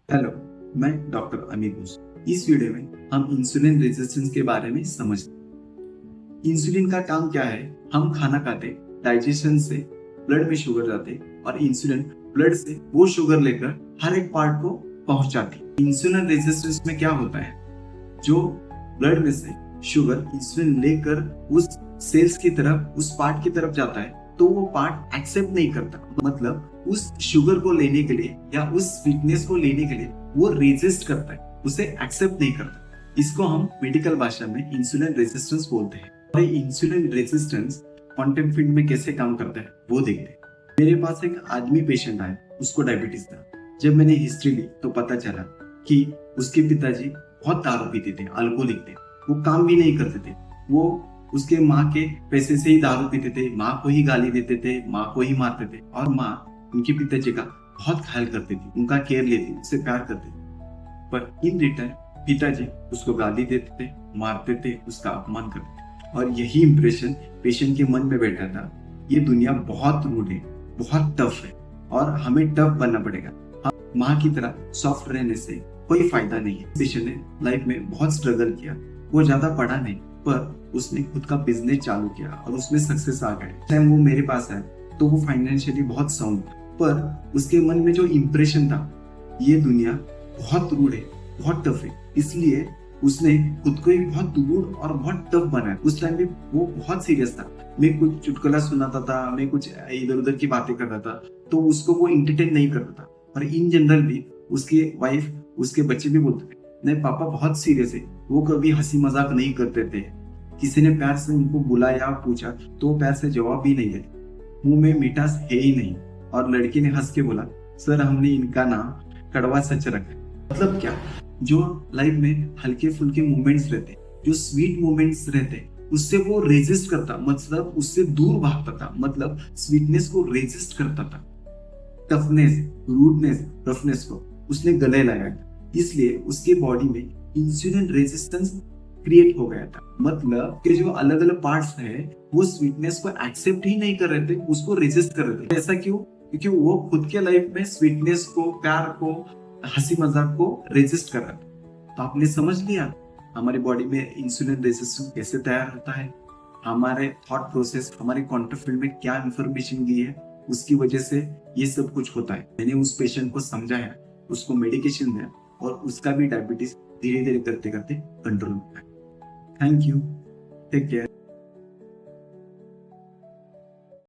Hello, मैं doctor Amit Ghosh. इस video में हम इंसुलिन रेजिस्टेंस के बारे में समझते हैं। इंसुलिन का काम क्या है? हम खाना खाते, डाइजेशन से ब्लड में शुगर जाते और इंसुलिन ब्लड से वो शुगर लेकर हर एक पार्ट को पहुंच जाती। इंसुलिन रेजिस्टेंस में क्या होता है? जो ब्लड में से शुगर इंसुलिन लेकर उस सेल्स की तरफ, उस पार्ट की तरफ जाता है, तो वो पार्ट एक्सेप्ट नहीं करता। मतलब उस शुगर को लेने के लिए या उस स्वीटनेस को लेने के लिए वो रेजिस्ट करता है, उसे एक्सेप्ट नहीं करता। इसको हम मेडिकल भाषा में इंसुलिन रेजिस्टेंस बोलते हैं। और ये इंसुलिन रेजिस्टेंस क्वांटम फील्ड में कैसे काम करता है वो देखते हैं। मेरे पास एक आदमी पेशेंट आया, उसको डायबिटीज था। जब मैंने हिस्ट्री ली तो पता चला कि उसके पिताजी बहुत दारू पीते थे, अल्कोहलिक थे, वो काम भी नहीं करते थे। वो उसके माँ के पैसे से ही दारू पीते थे, माँ को ही गाली देते थे, माँ को ही मारते थे। और माँ उनके पिताजी का बहुत ख्याल करती थी, उनका केयर लेती, उससे प्यार करती थी। पर इन रिटर्न पिताजी उसको गाली देते थे, मारते थे, उसका अपमान करते थे। और यही इंप्रेशन पेशेंट के मन में बैठा था, ये दुनिया बहुत रूड है, बहुत टफ है और हमें टफ बनना पड़ेगा। हम माँ की तरह सॉफ्ट रहने से कोई फायदा नहीं है। पेशेंट ने लाइफ में बहुत स्ट्रगल किया। वो ज्यादा पढ़ा नहीं, पर उसने खुद का बिजनेस चालू किया और उसमें सक्सेस आ गए। टाइम वो मेरे पास आया तो वो फाइनेंशियली बहुत साउंड था, पर उसके मन में जो इम्प्रेशन था, ये दुनिया बहुत रूड है, बहुत टफ है, इसलिए उसने खुद को एक बहुत रूड और बहुत टफ बनाया। उस टाइम पे वो बहुत सीरियस था। मैं कुछ चुटकुला सुनाता था, मैं कुछ इधर उधर की बातें करता था, तो उसको वो इंटरटेन नहीं करता था। और इन जनरल भी उसकी वाइफ, उसके बच्चे भी बोलते थे, नहीं पापा बहुत सीरियस है, वो कभी हंसी मजाक नहीं करते थे। किसी ने प्यार से उनको बुलाया, पूछा तो वो प्यार से जवाब भी नहीं देते, मुंह में मिठास है ही नहीं। और लड़की ने हंस के बोला, सर हमने इनका नाम कड़वा सच रखा। मतलब क्या? जो लाइफ में हल्के फुल्के मोमेंट्स रहते, जो स्वीट मोमेंट्स रहते, उससे वो रेजिस्ट करता, मतलब उससे दूर भागता था, मतलब स्वीटनेस को रेजिस्ट करता था। टफनेस, रूडनेस, रफनेस को उसने गले लगाया था। इसलिए उसके बॉडी में इंसुलिन रेजिस्टेंस क्रिएट हो गया था। मतलब कि जो अलग अलग पार्ट्स है वो स्वीटनेस को एक्सेप्ट ही नहीं कर रहे थे, उसको रेजिस्ट कर रहे थे। ऐसा क्यों? क्योंकि वो खुद के लाइफ में स्वीटनेस को, प्यार को, हंसी मजाक को रेजिस्ट कर रहा था। तो आपने समझ लिया हमारी बॉडी में इंसुलिन रेजिस्टेंस कैसे तैयार होता है, हमारे थॉट प्रोसेस, हमारे क्वांटम फील्ड में क्या इंफॉर्मेशन दी है, उसकी वजह से ये सब कुछ होता है। मैंने उस पेशेंट को समझाया, उसको मेडिकेशन दिया और उसका भी डायबिटीज धीरे धीरे करते करते कंट्रोल में आया। Thank you, take care.